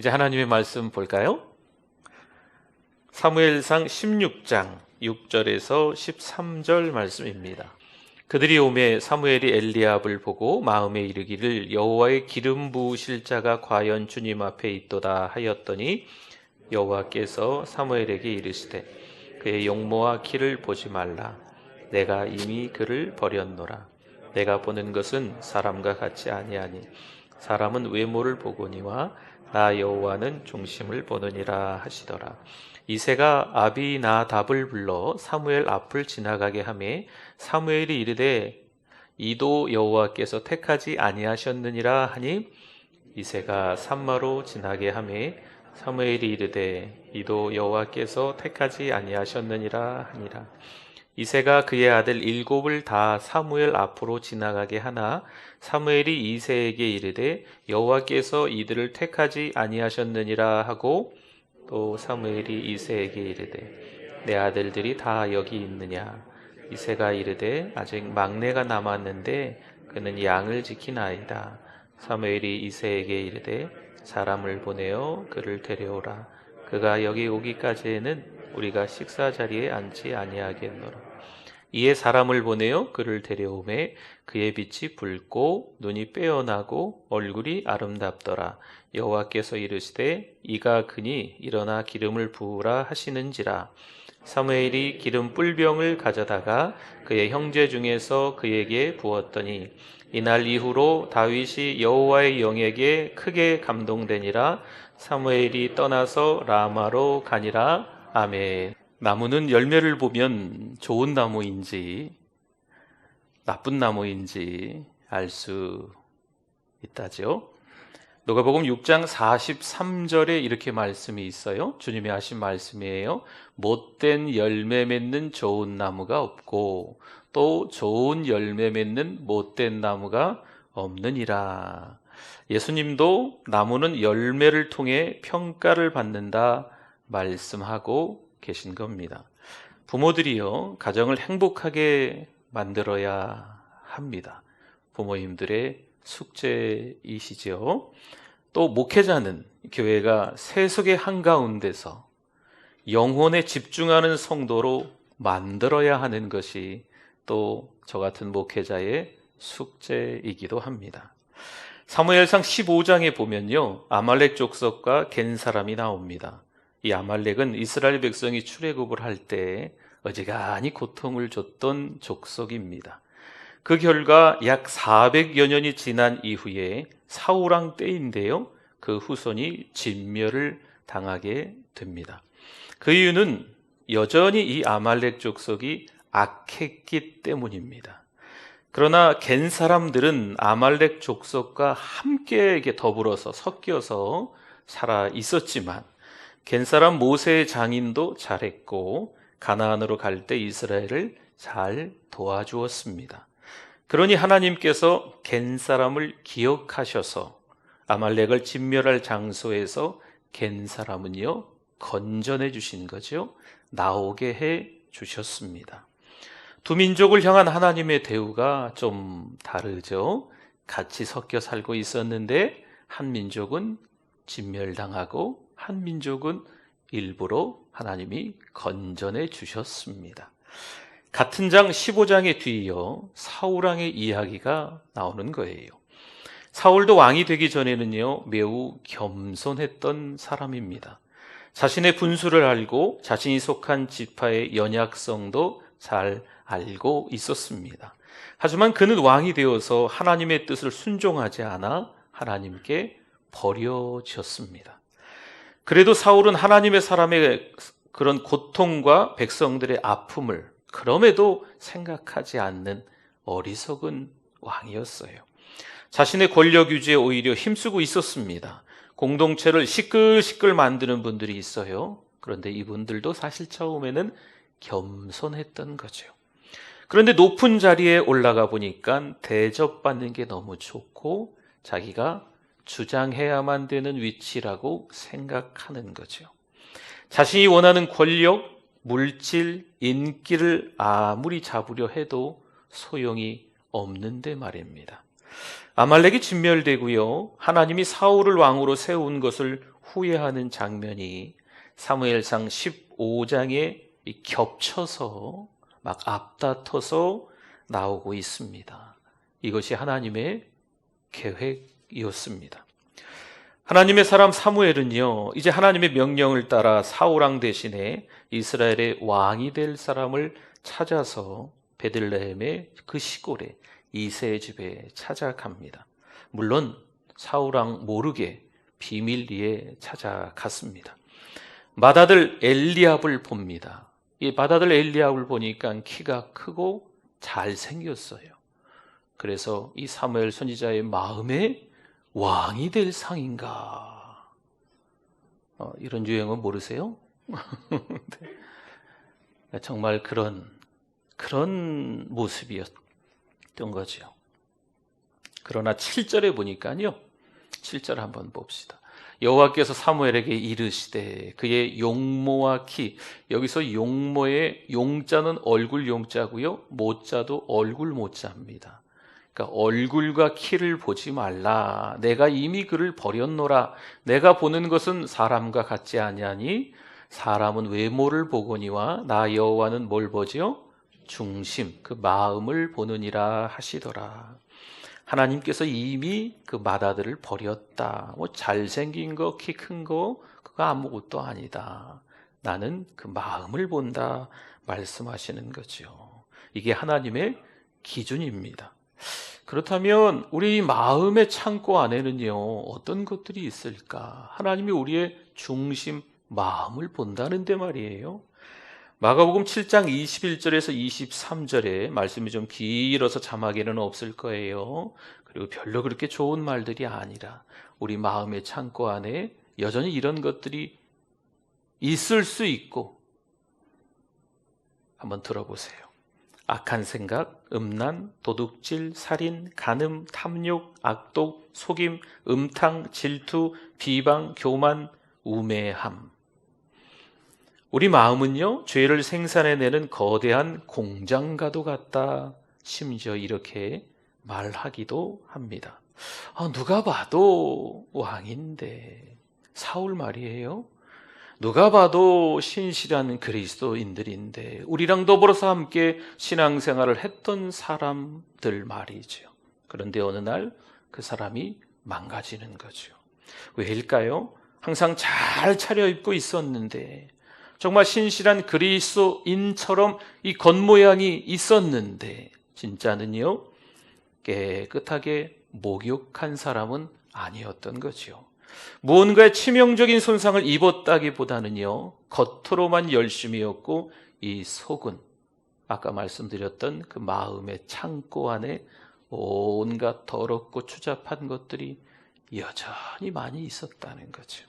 이제 하나님의 말씀 볼까요? 사무엘상 16장 6절에서 13절 말씀입니다. 그들이 오매 사무엘이 엘리압을 보고 마음에 이르기를 여호와의 기름 부으실 자가 과연 주님 앞에 있도다 하였더니 여호와께서 사무엘에게 이르시되 그의 용모와 키를 보지 말라. 내가 이미 그를 버렸노라. 내가 보는 것은 사람과 같이 아니하니 사람은 외모를 보거니와 나 여호와는 중심을 보느니라 하시더라. 이새가 아비나답을 불러 사무엘 앞을 지나가게 하매 사무엘이 이르되 이도 여호와께서 택하지 아니하셨느니라 하니 이새가 산마로 지나게 하매 사무엘이 이르되 이도 여호와께서 택하지 아니하셨느니라 하니라. 이새가 그의 아들 7을 다 사무엘 앞으로 지나가게 하나 사무엘이 이새에게 이르되 여호와께서 이들을 택하지 아니하셨느니라 하고 또 사무엘이 이새에게 이르되 내 아들들이 다 여기 있느냐. 이새가 이르되 아직 막내가 남았는데 그는 양을 지키나이다. 사무엘이 이새에게 이르되 사람을 보내어 그를 데려오라. 그가 여기 오기까지에는 우리가 식사 자리에 앉지 아니하겠노라. 이에 사람을 보내어 그를 데려오매 그의 빛이 붉고 눈이 빼어나고 얼굴이 아름답더라. 여호와께서 이르시되 이가 그니 일어나 기름을 부으라 하시는지라. 사무엘이 기름 뿔병을 가져다가 그의 형제 중에서 그에게 부었더니 이날 이후로 다윗이 여호와의 영에게 크게 감동되니라. 사무엘이 떠나서 라마로 가니라. 아멘. 나무는 열매를 보면 좋은 나무인지 나쁜 나무인지 알 수 있다죠. 누가복음 6장 43절에 이렇게 말씀이 있어요. 주님이 하신 말씀이에요. 못된 열매 맺는 좋은 나무가 없고 또 좋은 열매 맺는 못된 나무가 없느니라. 예수님도 나무는 열매를 통해 평가를 받는다 말씀하고 계신 겁니다. 부모들이요, 가정을 행복하게 만들어야 합니다. 부모님들의 숙제이시죠. 또 목회자는 교회가 세속의 한가운데서 영혼에 집중하는 성도로 만들어야 하는 것이 또 저 같은 목회자의 숙제이기도 합니다. 사무엘상 15장에 보면요, 아말렉 족속과 겐 사람이 나옵니다. 이 아말렉은 이스라엘 백성이 출애굽을 할 때 어지간히 고통을 줬던 족속입니다. 그 결과 약 400여 년이 지난 이후에 사울왕 때인데요, 그 후손이 진멸을 당하게 됩니다. 그 이유는 여전히 이 아말렉 족속이 악했기 때문입니다. 그러나 겐 사람들은 아말렉 족속과 함께 이렇게 더불어서 섞여서 살아 있었지만 겐 사람 모세의 장인도 잘했고 가나안으로 갈 때 이스라엘을 잘 도와주었습니다. 그러니 하나님께서 겐 사람을 기억하셔서 아말렉을 진멸할 장소에서 겐 사람은요 건져내 주신 거죠. 나오게 해 주셨습니다. 두 민족을 향한 하나님의 대우가 좀 다르죠. 같이 섞여 살고 있었는데 한 민족은 진멸당하고 한 민족은 일부러 하나님이 건져내 주셨습니다. 같은 장 15장의 뒤이어 사울왕의 이야기가 나오는 거예요. 사울도 왕이 되기 전에는요 매우 겸손했던 사람입니다. 자신의 분수를 알고 자신이 속한 지파의 연약성도 잘 알고 있었습니다. 하지만 그는 왕이 되어서 하나님의 뜻을 순종하지 않아 하나님께 버려졌습니다. 그래도 사울은 하나님의 사람의 그런 고통과 백성들의 아픔을 그럼에도 생각하지 않는 어리석은 왕이었어요. 자신의 권력 유지에 오히려 힘쓰고 있었습니다. 공동체를 시끌시끌 만드는 분들이 있어요. 그런데 이분들도 사실 처음에는 겸손했던 거죠. 그런데 높은 자리에 올라가 보니까 대접받는 게 너무 좋고 자기가 주장해야만 되는 위치라고 생각하는 거죠. 자신이 원하는 권력, 물질, 인기를 아무리 잡으려 해도 소용이 없는데 말입니다. 아말렉이 진멸되고요, 하나님이 사울을 왕으로 세운 것을 후회하는 장면이 사무엘상 15장에 겹쳐서 막 앞다퉈서 나오고 있습니다. 이것이 하나님의 계획이었습니다. 하나님의 사람 사무엘은요, 이제 하나님의 명령을 따라 사울왕 대신에 이스라엘의 왕이 될 사람을 찾아서 베들레헴의 그 시골에 이새의 집에 찾아갑니다. 물론 사울왕 모르게 비밀리에 찾아갔습니다. 맏아들 엘리압을 봅니다. 이 맏아들 엘리압을 보니까 키가 크고 잘생겼어요. 그래서 이 사무엘 선지자의 마음에 왕이 될 상인가? 이런 유행어 모르세요? 네. 정말 그런 모습이었던 거죠. 그러나 7절에 보니까요, 7절 한번 봅시다. 여호와께서 사무엘에게 이르시되 그의 용모와 키, 여기서 용모의 용자는 얼굴 용자고요, 모자도 얼굴 모자입니다. 그러니까 얼굴과 키를 보지 말라. 내가 이미 그를 버렸노라. 내가 보는 것은 사람과 같지 아니하니 사람은 외모를 보거니와 나 여호와는 뭘 보지요? 중심, 그 마음을 보느니라 하시더라. 하나님께서 이미 그 맏아들을 버렸다. 잘생긴 거, 키 큰 거, 그거 아무것도 아니다. 나는 그 마음을 본다 말씀하시는 거죠. 이게 하나님의 기준입니다. 그렇다면 우리 마음의 창고 안에는요, 어떤 것들이 있을까? 하나님이 우리의 중심, 마음을 본다는데 말이에요. 마가복음 7장 21절에서 23절에 말씀이 좀 길어서 자막에는 없을 거예요. 그리고 별로 그렇게 좋은 말들이 아니라 우리 마음의 창고 안에 여전히 이런 것들이 있을 수 있고, 한번 들어보세요. 악한 생각, 음란, 도둑질, 살인, 간음, 탐욕, 악독, 속임, 음탕, 질투, 비방, 교만, 우매함. 우리 마음은요, 죄를 생산해내는 거대한 공장과도 같다. 심지어 이렇게 말하기도 합니다. 누가 봐도 왕인데, 사울 말이에요. 누가 봐도 신실한 그리스도인들인데, 우리랑 더불어서 함께 신앙생활을 했던 사람들 말이죠. 그런데 어느 날 그 사람이 망가지는 거죠. 왜일까요? 항상 잘 차려입고 있었는데, 정말 신실한 그리스도인처럼 이 겉모양이 있었는데, 진짜는요, 깨끗하게 목욕한 사람은 아니었던 거죠. 무언가의 치명적인 손상을 입었다기보다는요, 겉으로만 열심이었고 이 속은 아까 말씀드렸던 그 마음의 창고 안에 온갖 더럽고 추잡한 것들이 여전히 많이 있었다는 거죠.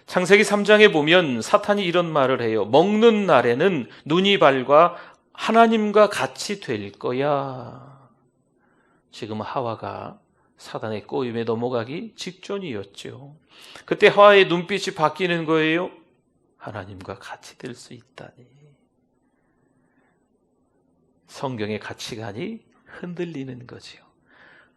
창세기 3장에 보면 사탄이 이런 말을 해요. 먹는 날에는 눈이 밝아 하나님과 같이 될 거야. 지금 하와가 사단의 꼬임에 넘어가기 직전이었죠. 그때 하와의 눈빛이 바뀌는 거예요. 하나님과 같이 될 수 있다니. 성경의 가치관이 흔들리는 거지요.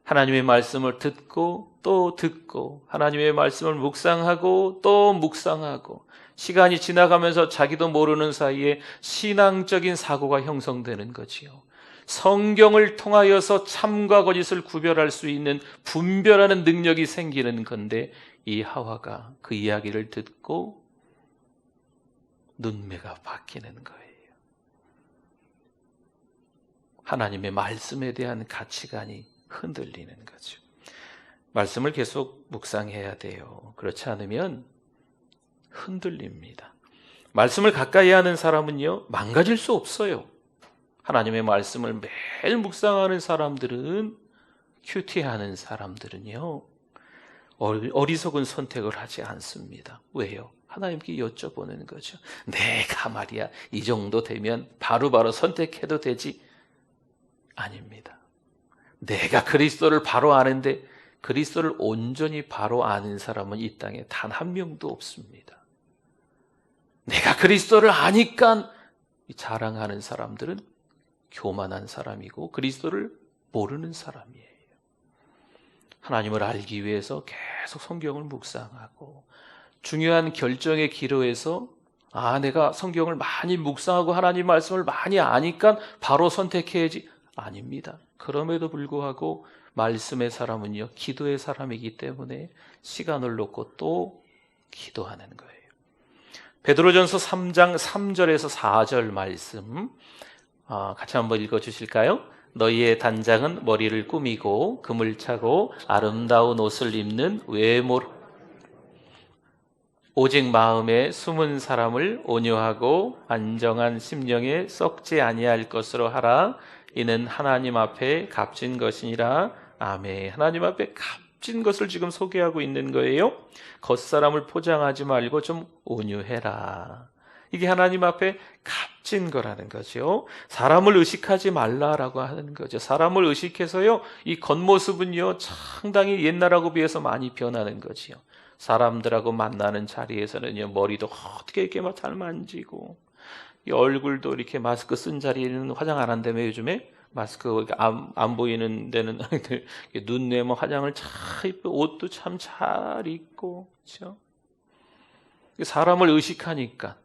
하나님의 말씀을 듣고 또 듣고, 하나님의 말씀을 묵상하고 또 묵상하고, 시간이 지나가면서 자기도 모르는 사이에 신앙적인 사고가 형성되는 거지요. 성경을 통하여서 참과 거짓을 구별할 수 있는 분별하는 능력이 생기는 건데, 이 하와가 그 이야기를 듣고 눈매가 바뀌는 거예요. 하나님의 말씀에 대한 가치관이 흔들리는 거죠. 말씀을 계속 묵상해야 돼요. 그렇지 않으면 흔들립니다. 말씀을 가까이 하는 사람은요, 망가질 수 없어요. 하나님의 말씀을 매일 묵상하는 사람들은, 큐티하는 사람들은요, 어리석은 선택을 하지 않습니다. 왜요? 하나님께 여쭤보는 거죠. 내가 말이야, 이 정도 되면 바로바로 선택해도 되지? 아닙니다. 내가 그리스도를 바로 아는데, 그리스도를 온전히 바로 아는 사람은 이 땅에 단 한 명도 없습니다. 내가 그리스도를 아니까 자랑하는 사람들은 교만한 사람이고 그리스도를 모르는 사람이에요. 하나님을 알기 위해서 계속 성경을 묵상하고 중요한 결정의 기로에서 내가 성경을 많이 묵상하고 하나님 말씀을 많이 아니까 바로 선택해야지. 아닙니다. 그럼에도 불구하고 말씀의 사람은요, 기도의 사람이기 때문에 시간을 놓고 또 기도하는 거예요. 베드로전서 3장 3절에서 4절 말씀 같이 한번 읽어주실까요? 너희의 단장은 머리를 꾸미고 금을 차고 아름다운 옷을 입는 외모로 오직 마음에 숨은 사람을 온유하고 안정한 심령에 썩지 아니할 것으로 하라. 이는 하나님 앞에 값진 것이니라. 아멘. 하나님 앞에 값진 것을 지금 소개하고 있는 거예요. 겉사람을 포장하지 말고 좀 온유해라. 이게 하나님 앞에 값진 거라는 거죠. 사람을 의식하지 말라라고 하는 거죠. 사람을 의식해서요, 이 겉모습은요 상당히 옛날하고 비해서 많이 변하는 거지요. 사람들하고 만나는 자리에서는요, 머리도 어떻게 이렇게 막 잘 만지고, 이 얼굴도 이렇게 마스크 쓴 자리에는 화장 안 한다며 요즘에? 마스크 안 보이는 데는 눈 내면 화장을 잘 입고 옷도 참 잘 입고, 그렇죠? 사람을 의식하니까.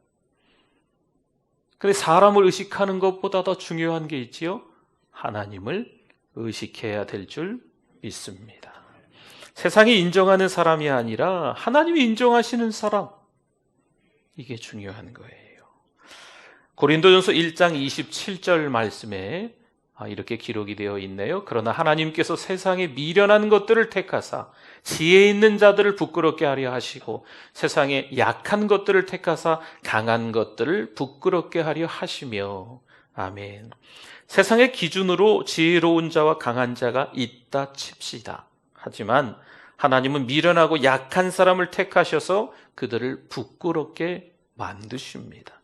근데 사람을 의식하는 것보다 더 중요한 게 있지요. 하나님을 의식해야 될 줄 믿습니다. 세상이 인정하는 사람이 아니라 하나님이 인정하시는 사람, 이게 중요한 거예요. 고린도전서 1장 27절 말씀에 이렇게 기록이 되어 있네요. 그러나 하나님께서 세상에 미련한 것들을 택하사 지혜 있는 자들을 부끄럽게 하려 하시고 세상에 약한 것들을 택하사 강한 것들을 부끄럽게 하려 하시며. 아멘. 세상의 기준으로 지혜로운 자와 강한 자가 있다 칩시다. 하지만 하나님은 미련하고 약한 사람을 택하셔서 그들을 부끄럽게 만드십니다.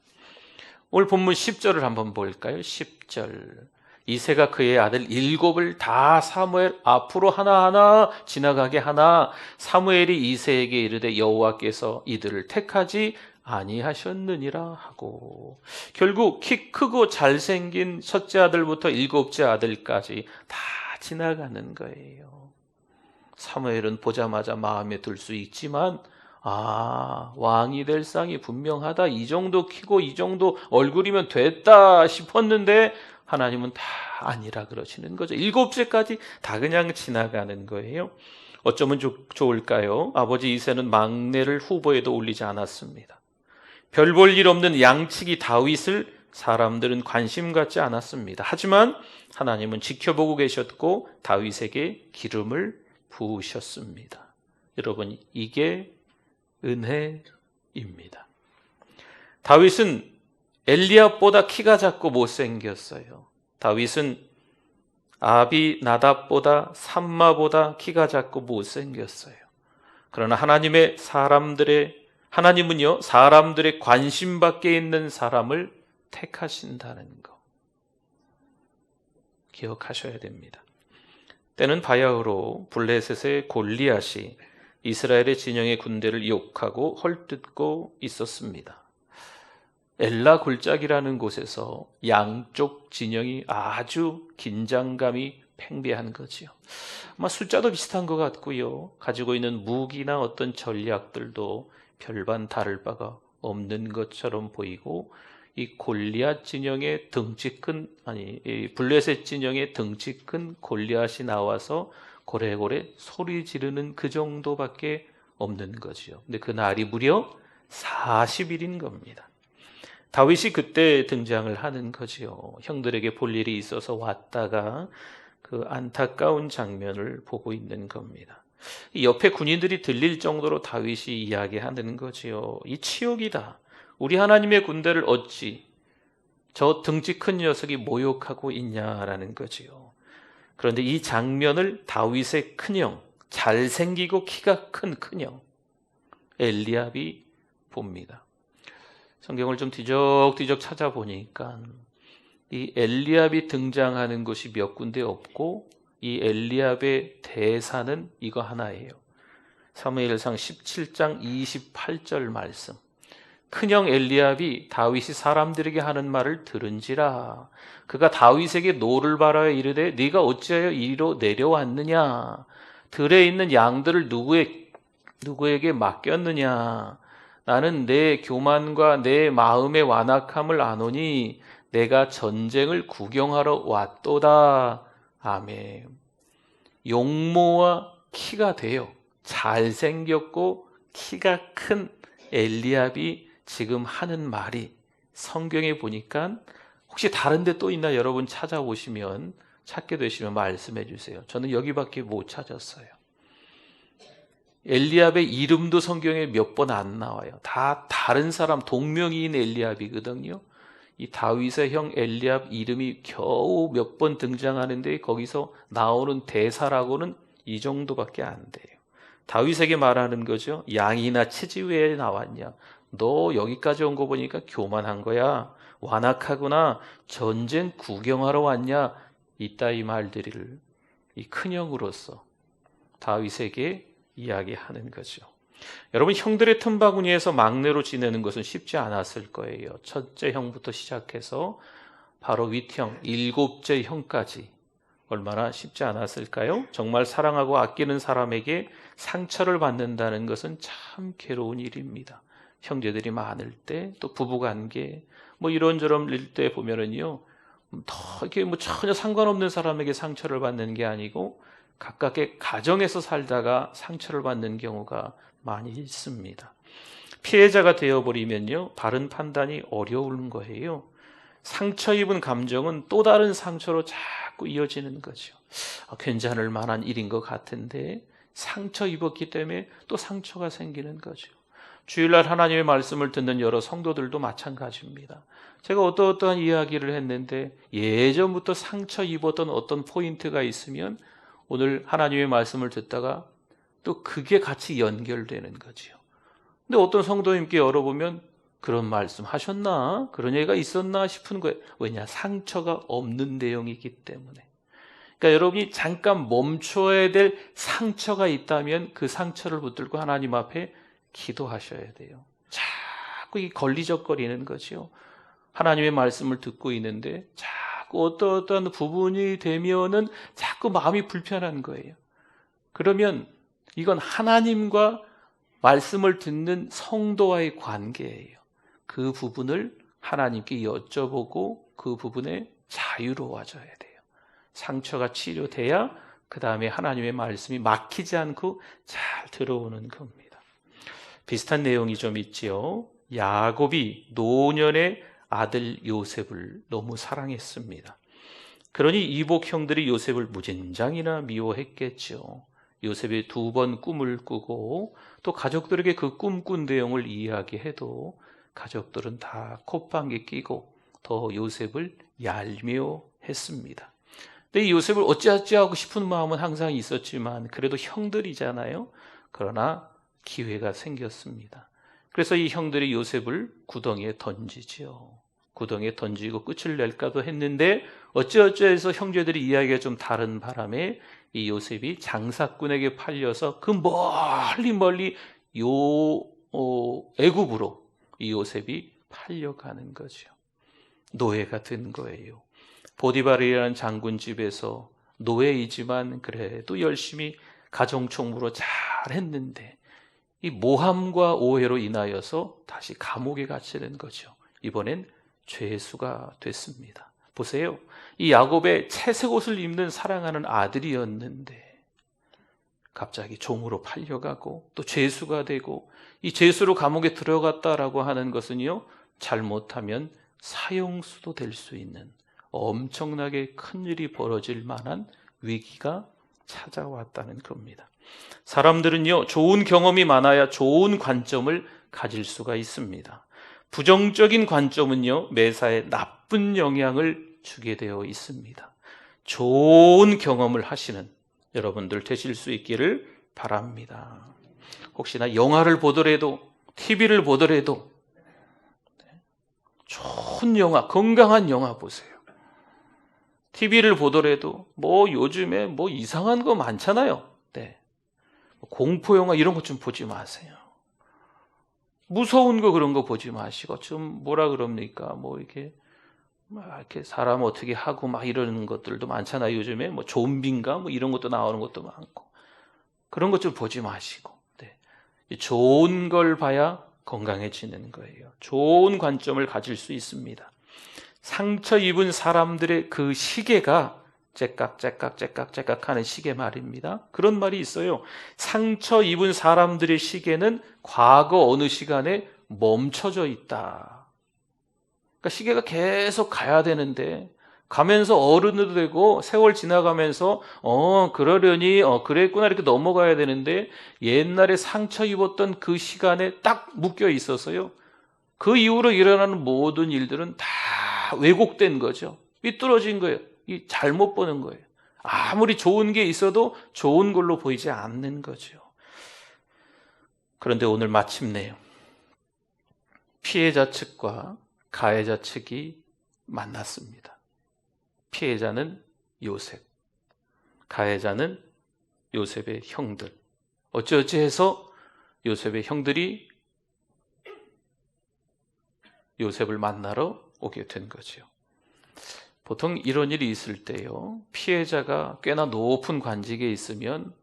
오늘 본문 10절을 한번 볼까요? 10절. 이새가 그의 아들 7을 다 사무엘 앞으로 하나하나 지나가게 하나 사무엘이 이새에게 이르되 여호와께서 이들을 택하지 아니하셨느니라 하고, 결국 키 크고 잘생긴 첫째 아들부터 7째 아들까지 다 지나가는 거예요. 사무엘은 보자마자 마음에 들 수 있지만 왕이 될 상이 분명하다, 이 정도 키고 이 정도 얼굴이면 됐다 싶었는데 하나님은 다 아니라 그러시는 거죠. 7째까지 다 그냥 지나가는 거예요. 어쩌면 좋을까요? 아버지 이새는 막내를 후보에도 올리지 않았습니다. 별 볼 일 없는 양치기 다윗을 사람들은 관심 갖지 않았습니다. 하지만 하나님은 지켜보고 계셨고 다윗에게 기름을 부으셨습니다. 여러분, 이게 은혜입니다. 다윗은 엘리압보다 키가 작고 못생겼어요. 다윗은 아비나답보다 삼마보다 키가 작고 못생겼어요. 그러나 하나님은요, 사람들의 관심 밖에 있는 사람을 택하신다는 거 기억하셔야 됩니다. 때는 바야흐로 블레셋의 골리앗이 이스라엘의 진영의 군대를 욕하고 헐뜯고 있었습니다. 엘라 골짜기라는 곳에서 양쪽 진영이 아주 긴장감이 팽배한 거지요. 아마 숫자도 비슷한 것 같고요. 가지고 있는 무기나 어떤 전략들도 별반 다를 바가 없는 것처럼 보이고, 이 골리앗 진영의 블레셋 진영의 덩치 큰 골리앗이 나와서 고래고래 소리 지르는 그 정도밖에 없는 거지요. 근데 그 날이 무려 40일인 겁니다. 다윗이 그때 등장을 하는 거지요. 형들에게 볼 일이 있어서 왔다가 그 안타까운 장면을 보고 있는 겁니다. 옆에 군인들이 들릴 정도로 다윗이 이야기하는 거지요. 이 치욕이다. 우리 하나님의 군대를 어찌 저 덩치 큰 녀석이 모욕하고 있냐라는 거지요. 그런데 이 장면을 다윗의 큰형, 잘생기고 키가 큰 큰형 엘리압이 봅니다. 성경을 좀 뒤적뒤적 찾아보니까 이 엘리압이 등장하는 곳이 몇 군데 없고, 이 엘리압의 대사는 이거 하나예요. 사무엘상 17장 28절 말씀. 큰형 엘리압이 다윗이 사람들에게 하는 말을 들은지라 그가 다윗에게 노를 바라여 이르되 네가 어찌하여 이리로 내려왔느냐, 들에 있는 양들을 누구에게 맡겼느냐, 나는 내 교만과 내 마음의 완악함을 아노니 내가 전쟁을 구경하러 왔도다. 아멘. 용모와 키가 돼요. 잘생겼고 키가 큰 엘리압이 지금 하는 말이 성경에 보니까 혹시 다른 데 또 있나 여러분 찾아보시면 찾게 되시면 말씀해 주세요. 저는 여기밖에 못 찾았어요. 엘리압의 이름도 성경에 몇 번 안 나와요. 다 다른 사람, 동명이인 엘리압이거든요. 이 다윗의 형 엘리압 이름이 겨우 몇 번 등장하는데 거기서 나오는 대사라고는 이 정도밖에 안 돼요. 다윗에게 말하는 거죠. 양이나 치지 왜 나왔냐? 너 여기까지 온 거 보니까 교만한 거야. 완악하구나. 전쟁 구경하러 왔냐? 이따위 말들을 이 큰형으로서 다윗에게 이야기하는 거죠. 여러분, 형들의 틈바구니에서 막내로 지내는 것은 쉽지 않았을 거예요. 첫째 형부터 시작해서 바로 윗형, 일곱째 형까지 얼마나 쉽지 않았을까요? 정말 사랑하고 아끼는 사람에게 상처를 받는다는 것은 참 괴로운 일입니다. 형제들이 많을 때, 또 부부관계, 뭐 이런저런 일 때 보면은요, 이렇게 뭐 전혀 상관없는 사람에게 상처를 받는 게 아니고 각각의 가정에서 살다가 상처를 받는 경우가 많이 있습니다. 피해자가 되어버리면요, 바른 판단이 어려운 거예요. 상처 입은 감정은 또 다른 상처로 자꾸 이어지는 거죠. 괜찮을 만한 일인 것 같은데 상처 입었기 때문에 또 상처가 생기는 거죠. 주일날 하나님의 말씀을 듣는 여러 성도들도 마찬가지입니다. 제가 어떠한 이야기를 했는데 예전부터 상처 입었던 어떤 포인트가 있으면 오늘 하나님의 말씀을 듣다가 또 그게 같이 연결되는 거죠. 근데 어떤 성도님께 열어보면 그런 말씀 하셨나? 그런 얘기가 있었나 싶은 거예요. 왜냐? 상처가 없는 내용이기 때문에. 그러니까 여러분이 잠깐 멈춰야 될 상처가 있다면 그 상처를 붙들고 하나님 앞에 기도하셔야 돼요. 자꾸 이 걸리적거리는 거죠. 하나님의 말씀을 듣고 있는데 자꾸 어떤 부분이 되면은 자꾸 마음이 불편한 거예요. 그러면 이건 하나님과 말씀을 듣는 성도와의 관계예요. 그 부분을 하나님께 여쭤보고 그 부분에 자유로워져야 돼요. 상처가 치료돼야 그 다음에 하나님의 말씀이 막히지 않고 잘 들어오는 겁니다. 비슷한 내용이 좀 있지요. 야곱이 노년의 아들 요셉을 너무 사랑했습니다. 그러니 이복 형들이 요셉을 무진장이나 미워했겠죠. 요셉이 2번 꿈을 꾸고 또 가족들에게 그 꿈꾼 내용을 이야기해도 가족들은 다 콧방귀 끼고 더 요셉을 얄미워했습니다. 근데 이 요셉을 어찌하고 싶은 마음은 항상 있었지만 그래도 형들이잖아요. 그러나 기회가 생겼습니다. 그래서 이 형들이 요셉을 구덩이에 던지지요. 구덩이에 던지고 끝을 낼까도 했는데 어찌어찌해서 형제들이 이야기가 좀 다른 바람에 이 요셉이 장사꾼에게 팔려서 그 멀리 애굽으로 이 요셉이 팔려가는 거죠. 노예가 된 거예요. 보디발이라는 장군 집에서 노예이지만 그래도 열심히 가정총무로 잘했는데 이 모함과 오해로 인하여서 다시 감옥에 갇히는 거죠. 이번엔 죄수가 됐습니다. 보세요. 이 야곱의 채색 옷을 입는 사랑하는 아들이었는데 갑자기 종으로 팔려가고 또 죄수가 되고 이 죄수로 감옥에 들어갔다라고 하는 것은요, 잘못하면 사형수도 될 수 있는 엄청나게 큰 일이 벌어질 만한 위기가 찾아왔다는 겁니다. 사람들은요, 좋은 경험이 많아야 좋은 관점을 가질 수가 있습니다. 부정적인 관점은요, 매사에 나쁜 영향을 주게 되어 있습니다. 좋은 경험을 하시는 여러분들 되실 수 있기를 바랍니다. 혹시나 영화를 보더라도 TV를 보더라도 좋은 영화, 건강한 영화 보세요. TV를 보더라도 요즘에 이상한 거 많잖아요. 네. 공포 영화 이런 것 좀 보지 마세요. 무서운 거 그런 거 보지 마시고 좀 이렇게 사람 어떻게 하고 이러는 것들도 많잖아요. 요즘에 좀비인가 이런 것도 나오는 것도 많고 그런 것 좀 보지 마시고, 네. 좋은 걸 봐야 건강해지는 거예요. 좋은 관점을 가질 수 있습니다. 상처 입은 사람들의 그 시계가 째깍째깍째깍째깍 하는 시계 말입니다. 그런 말이 있어요. 상처 입은 사람들의 시계는 과거 어느 시간에 멈춰져 있다. 그러니까 시계가 계속 가야 되는데 가면서 어른도 되고 세월 지나가면서 그러려니 그랬구나 이렇게 넘어가야 되는데 옛날에 상처 입었던 그 시간에 딱 묶여 있어서요. 그 이후로 일어나는 모든 일들은 다 왜곡된 거죠. 삐뚤어진 거예요. 잘못 보는 거예요. 아무리 좋은 게 있어도 좋은 걸로 보이지 않는 거죠. 그런데 오늘 마침내 피해자 측과 가해자 측이 만났습니다. 피해자는 요셉, 가해자는 요셉의 형들. 어찌어찌해서 요셉의 형들이 요셉을 만나러 오게 된 거죠. 보통 이런 일이 있을 때요, 피해자가 꽤나 높은 관직에 있으면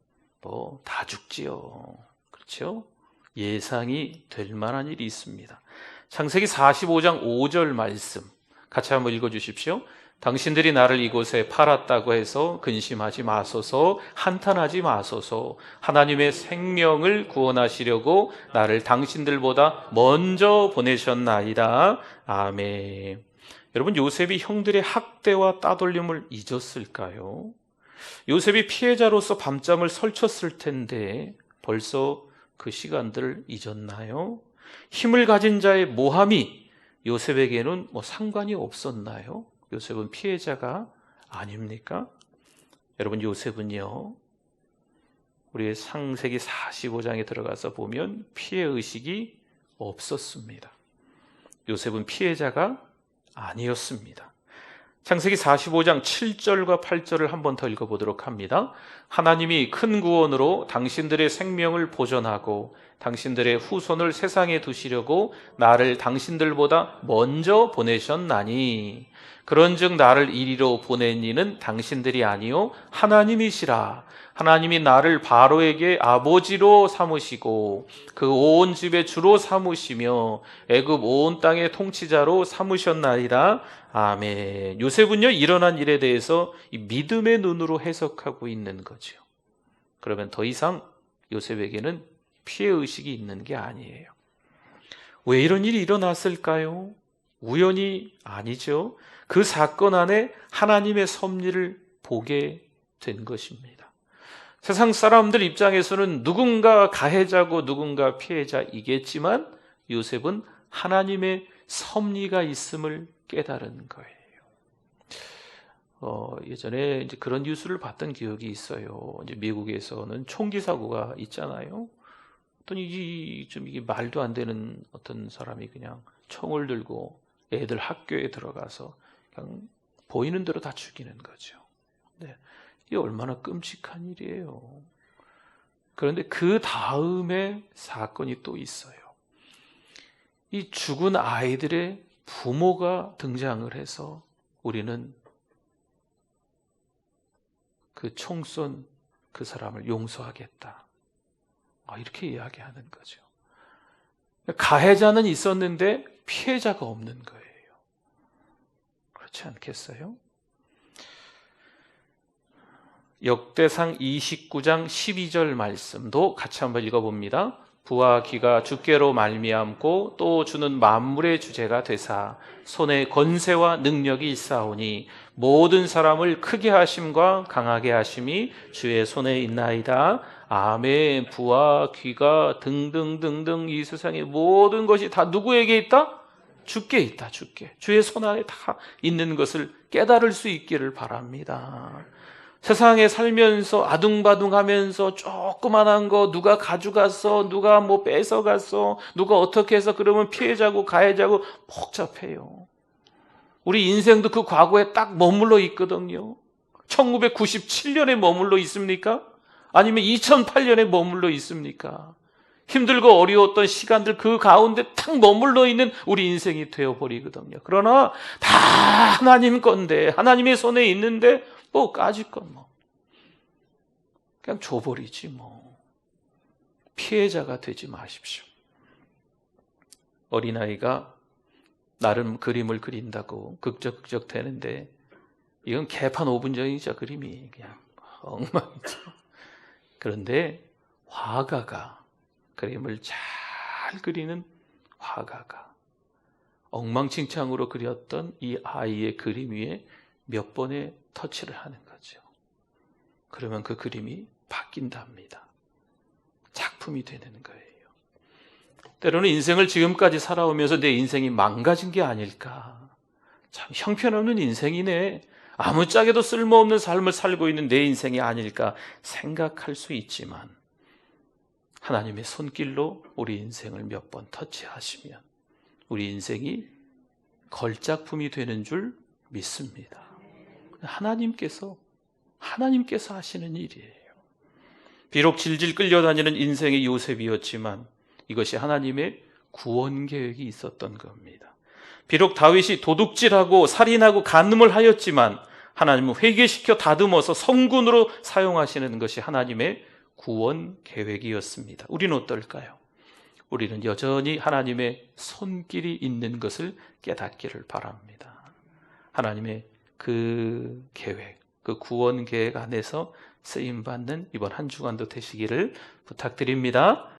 뭐 다 죽지요. 그렇죠? 예상이 될 만한 일이 있습니다. 창세기 45장 5절 말씀 같이 한번 읽어주십시오. 당신들이 나를 이곳에 팔았다고 해서 근심하지 마소서, 한탄하지 마소서. 하나님의 생명을 구원하시려고 나를 당신들보다 먼저 보내셨나이다. 아멘. 여러분, 요셉이 형들의 학대와 따돌림을 잊었을까요? 요셉이 피해자로서 밤잠을 설쳤을 텐데 벌써 그 시간들을 잊었나요? 힘을 가진 자의 모함이 요셉에게는 상관이 없었나요? 요셉은 피해자가 아닙니까? 여러분, 요셉은요, 우리의 창세기 45장에 들어가서 보면 피해의식이 없었습니다. 요셉은 피해자가 아니었습니다. 창세기 45장 7절과 8절을 한 번 더 읽어보도록 합니다. 하나님이 큰 구원으로 당신들의 생명을 보존하고 당신들의 후손을 세상에 두시려고 나를 당신들보다 먼저 보내셨나니 그런즉 나를 이리로 보낸 이는 당신들이 아니요 하나님이시라. 하나님이 나를 바로에게 아버지로 삼으시고 그 온 집의 주로 삼으시며 애굽 온 땅의 통치자로 삼으셨나이다. 아멘. 요셉은요, 일어난 일에 대해서 이 믿음의 눈으로 해석하고 있는 거죠. 그러면 더 이상 요셉에게는 피해의식이 있는 게 아니에요. 왜 이런 일이 일어났을까요? 우연이 아니죠. 그 사건 안에 하나님의 섭리를 보게 된 것입니다. 세상 사람들 입장에서는 누군가 가해자고 누군가 피해자이겠지만 요셉은 하나님의 섭리가 있음을 깨달은 거예요. 예전에 이제 그런 뉴스를 봤던 기억이 있어요. 이제 미국에서는 총기 사고가 있잖아요. 어떤 이게 말도 안 되는 어떤 사람이 그냥 총을 들고 애들 학교에 들어가서 그냥 보이는 대로 다 죽이는 거죠. 네. 이게 얼마나 끔찍한 일이에요. 그런데 그 다음에 사건이 또 있어요. 이 죽은 아이들의 부모가 등장을 해서 우리는 그 총 쏜 그 사람을 용서하겠다. 이렇게 이야기하는 거죠. 가해자는 있었는데 피해자가 없는 거예요. 그렇지 않겠어요? 역대상 29장 12절 말씀도 같이 한번 읽어봅니다. 부와 귀가 주께로 말미암고 또 주는 만물의 주제가 되사 손에 권세와 능력이 있사오니 모든 사람을 크게 하심과 강하게 하심이 주의 손에 있나이다. 아멘. 부와 귀가 등등등등 이 세상의 모든 것이 다 누구에게 있다? 주께 있다. 주께. 주의 손 안에 다 있는 것을 깨달을 수 있기를 바랍니다. 세상에 살면서 아둥바둥하면서 조그만한 거 누가 가져갔어, 누가 뭐 뺏어갔어, 누가 어떻게 해서 그러면 피해자고 가해자고 복잡해요. 우리 인생도 그 과거에 딱 머물러 있거든요. 1997년에 머물러 있습니까? 아니면 2008년에 머물러 있습니까? 힘들고 어려웠던 시간들 그 가운데 탁 머물러 있는 우리 인생이 되어버리거든요. 그러나 다 하나님 건데, 하나님의 손에 있는데 뭐 까짓 건 뭐 그냥 줘버리지 뭐. 피해자가 되지 마십시오. 어린아이가 나름 그림을 그린다고 극적극적 되는데 이건 개판 5분 전이죠. 그림이 그냥 엉망이죠. 그런데 화가가, 그림을 잘 그리는 화가가 엉망진창으로 그렸던 이 아이의 그림 위에 몇 번의 터치를 하는 거죠. 그러면 그 그림이 바뀐답니다. 작품이 되는 거예요. 때로는 인생을 지금까지 살아오면서 내 인생이 망가진 게 아닐까. 참 형편없는 인생이네. 아무짝에도 쓸모없는 삶을 살고 있는 내 인생이 아닐까 생각할 수 있지만 하나님의 손길로 우리 인생을 몇 번 터치하시면 우리 인생이 걸작품이 되는 줄 믿습니다. 하나님께서 하시는 일이에요. 비록 질질 끌려다니는 인생의 요셉이었지만 이것이 하나님의 구원 계획이 있었던 겁니다. 비록 다윗이 도둑질하고 살인하고 간음을 하였지만 하나님은 회개시켜 다듬어서 성군으로 사용하시는 것이 하나님의 구원 계획이었습니다. 우리는 어떨까요? 우리는 여전히 하나님의 손길이 있는 것을 깨닫기를 바랍니다. 하나님의 그 계획, 그 구원 계획 안에서 쓰임받는 이번 한 주간도 되시기를 부탁드립니다.